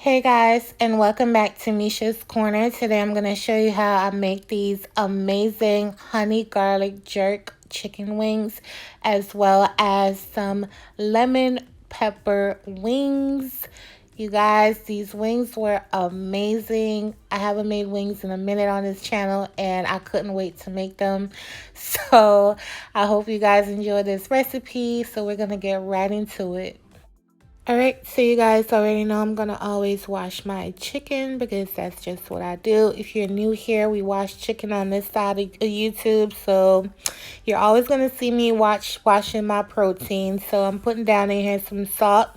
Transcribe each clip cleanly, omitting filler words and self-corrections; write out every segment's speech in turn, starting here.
Hey guys, and welcome back to Misha's Corner. Today I'm going to show you how I make these amazing honey garlic jerk chicken wings, as well as some lemon pepper wings. You guys, these wings were amazing. I haven't made wings in a minute on this channel, and I couldn't wait to make them. So I hope you guys enjoy this recipe. So we're going to get right into it. Alright, so you guys already know I'm going to always wash my chicken because that's just what I do. If you're new here, we wash chicken on this side of YouTube. So you're always going to see me washing my protein. So I'm putting down in here some salt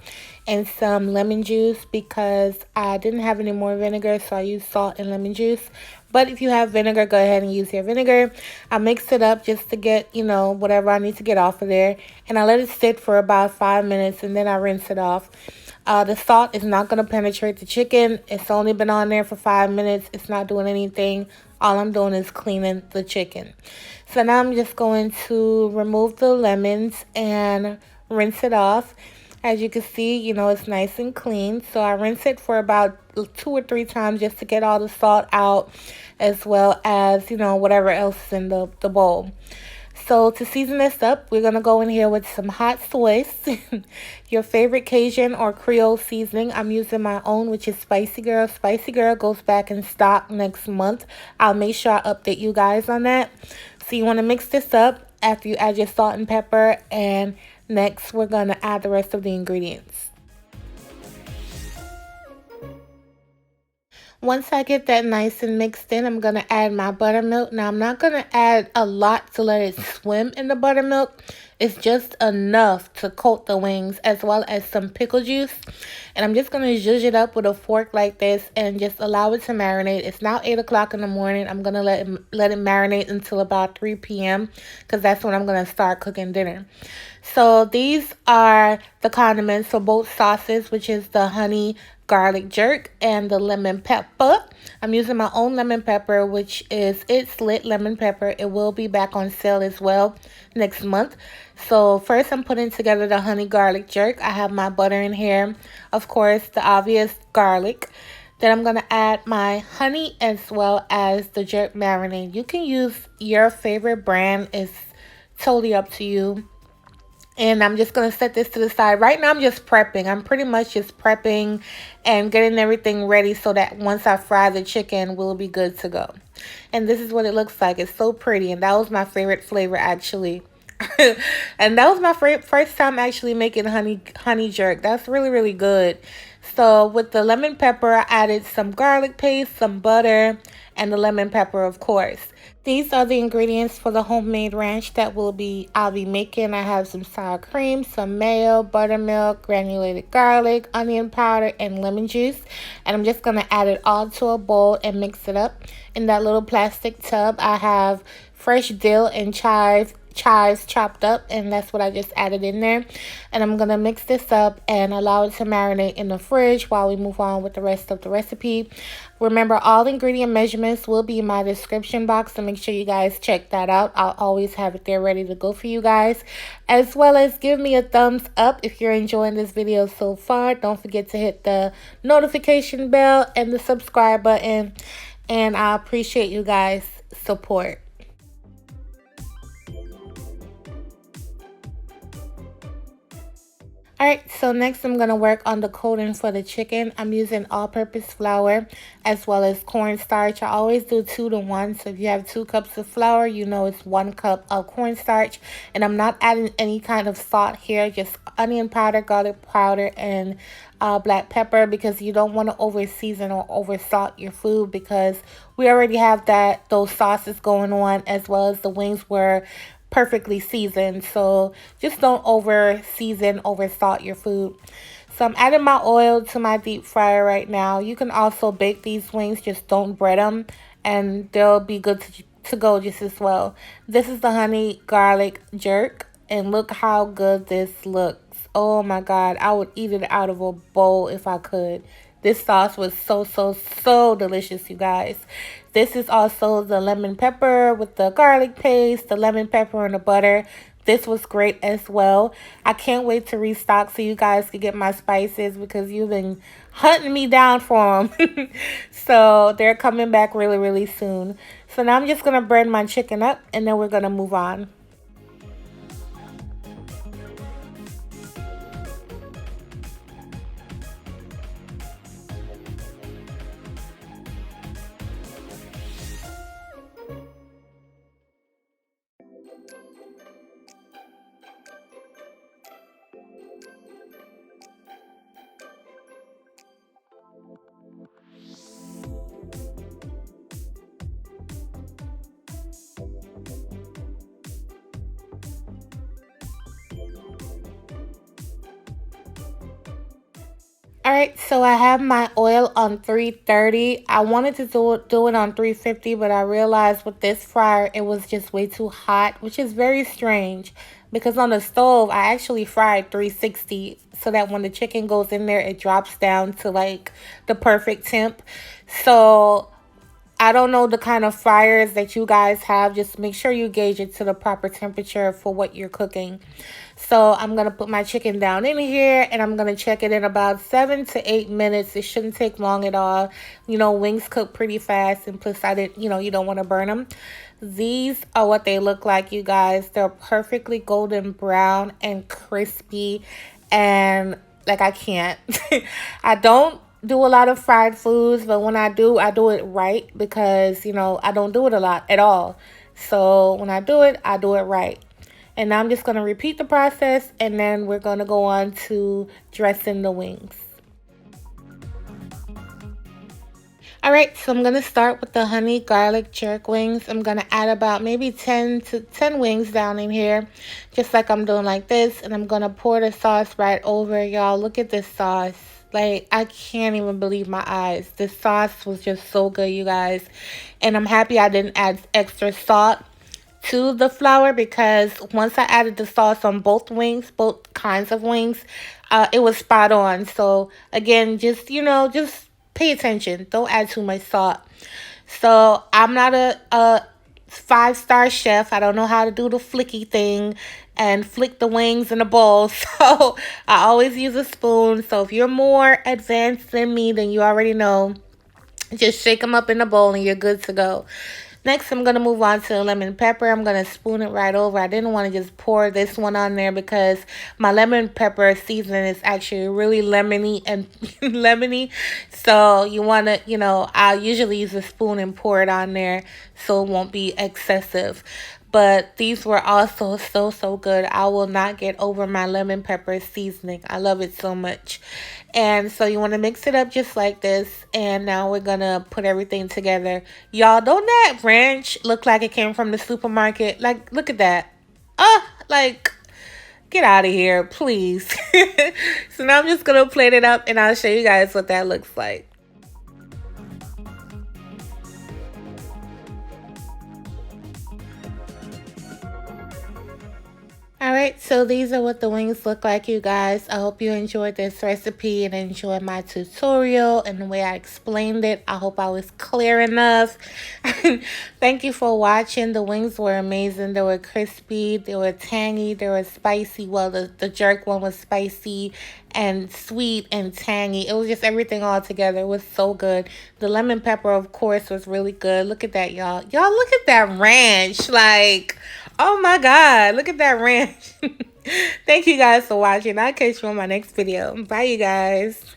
and some lemon juice because I didn't have any more vinegar. So I used salt and lemon juice. But if you have vinegar, go ahead and use your vinegar. I mix it up just to get, whatever I need to get off of there. And I let it sit for about 5 minutes and then I rinse it off. The salt is not going to penetrate the chicken. It's only been on there for 5 minutes. It's not doing anything. All I'm doing is cleaning the chicken. So now I'm just going to remove the lemons and rinse it off. As you can see, it's nice and clean. So I rinse it for about 2 or 3 times just to get all the salt out, as well as, whatever else is in the bowl. So to season this up, we're going to go in here with some hot sauce, your favorite Cajun or Creole seasoning. I'm using my own, which is Spicy Girl. Spicy Girl goes back in stock next month. I'll make sure I update you guys on that. So you want to mix this up after you add your salt and pepper, and next we're going to add the rest of the ingredients. Once I get that nice and mixed in, I'm going to add my buttermilk. Now, I'm not going to add a lot to let it swim in the buttermilk. It's just enough to coat the wings, as well as some pickle juice. And I'm just going to zhuzh it up with a fork like this and just allow it to marinate. It's now 8 o'clock in the morning. I'm going to let it marinate until about 3 p.m. because that's when I'm going to start cooking dinner. So these are the condiments for both sauces, which is the honey garlic jerk and the lemon pepper. I'm using my own lemon pepper, which is It's Lit lemon pepper. It will be back on sale as well next month. So first I'm putting together the honey garlic jerk. I have my butter in here, of course, the obvious garlic. Then I'm going to add my honey as well as the jerk marinade. You can use your favorite brand. It's totally up to you. And I'm just going to set this to the side. Right now, I'm just prepping. I'm pretty much just prepping and getting everything ready so that once I fry the chicken, we'll be good to go. And this is what it looks like. It's so pretty. And that was my favorite flavor, actually. And that was my first time actually making honey jerk. That's really, really good. So with the lemon pepper, I added some garlic paste, some butter, and the lemon pepper, of course. These are the ingredients for the homemade ranch that I'll be making. I have some sour cream, some mayo, buttermilk, granulated garlic, onion powder, and lemon juice. And I'm just going to add it all to a bowl and mix it up. In that little plastic tub, I have fresh dill and chives chopped up, and that's what I just added in there. And I'm gonna mix this up and allow it to marinate in the fridge while we move on with the rest of the recipe. Remember, all ingredient measurements will be in my description box, so make sure you guys check that out. I'll always have it there ready to go for you guys, as well as give me a thumbs up if you're enjoying this video so far. Don't forget to hit the notification bell and the subscribe button, and I appreciate you guys' support. Alright, so next I'm going to work on the coating for the chicken. I'm using all-purpose flour as well as cornstarch. I always do 2 to 1. So if you have 2 cups of flour, it's 1 cup of cornstarch. And I'm not adding any kind of salt here, just onion powder, garlic powder, and black pepper, because you don't want to over season or over salt your food, because we already have those sauces going on, as well as the wings were perfectly seasoned. So just don't over season, over salt your food. So I'm adding my oil to my deep fryer right now. You can also bake these wings, just don't bread them, and they'll be good to go just as well. This is the honey garlic jerk, and look how good this looks. Oh my God, I would eat it out of a bowl if I could. This sauce was so delicious, you guys. This is also the lemon pepper with the garlic paste, the lemon pepper and the butter. This was great as well. I can't wait to restock so you guys can get my spices because you've been hunting me down for them. So they're coming back really, really soon. So now I'm just going to bread my chicken up and then we're going to move on. All right, so I have my oil on 330. I wanted to do it on 350, but I realized with this fryer, it was just way too hot, which is very strange because on the stove, I actually fried 360 so that when the chicken goes in there, it drops down to like the perfect temp. So I don't know the kind of fryers that you guys have. Just make sure you gauge it to the proper temperature for what you're cooking. So I'm going to put my chicken down in here and I'm going to check it in about 7 to 8 minutes. It shouldn't take long at all. You know, wings cook pretty fast and plus I didn't, you don't want to burn them. These are what they look like, you guys. They're perfectly golden brown and crispy and like I can't. I don't do a lot of fried foods, but when I do it right because, I don't do it a lot at all. So when I do it right. And now I'm just going to repeat the process and then we're going to go on to dressing the wings. All right, so I'm going to start with the honey garlic jerk wings. I'm going to add about maybe 10 wings down in here, just like I'm doing like this. And I'm going to pour the sauce right over, y'all. Look at this sauce. Like, I can't even believe my eyes. This sauce was just so good, you guys. And I'm happy I didn't add extra salt to the flour because once I added the sauce on both wings, both kinds of wings, it was spot on. So, again, just pay attention. Don't add too much salt. So, I'm not a five-star chef. I don't know how to do the flicky thing and flick the wings in a bowl. So I always use a spoon. So if you're more advanced than me, then you already know. Just shake them up in a bowl and you're good to go. Next, I'm going to move on to lemon pepper. I'm going to spoon it right over. I didn't want to just pour this one on there because my lemon pepper seasoning is actually really lemony and lemony. So you want to, I'll usually use a spoon and pour it on there so it won't be excessive. But these were also so, so good. I will not get over my lemon pepper seasoning. I love it so much. And so you want to mix it up just like this. And now we're going to put everything together. Y'all, don't that ranch look like it came from the supermarket? Like, look at that. Like, get out of here, please. So now I'm just going to plate it up and I'll show you guys what that looks like. Alright, so these are what the wings look like, you guys. I hope you enjoyed this recipe and enjoyed my tutorial and the way I explained it. I hope I was clear enough. Thank you for watching. The wings were amazing. They were crispy, they were tangy, they were spicy. Well, the jerk one was spicy and sweet and tangy. It was just everything all together. It was so good. The lemon pepper, of course, was really good. Look at that, y'all. Y'all, look at that ranch. Like, oh my God, look at that ranch. Thank you guys for watching. I'll catch you on my next video. Bye, you guys.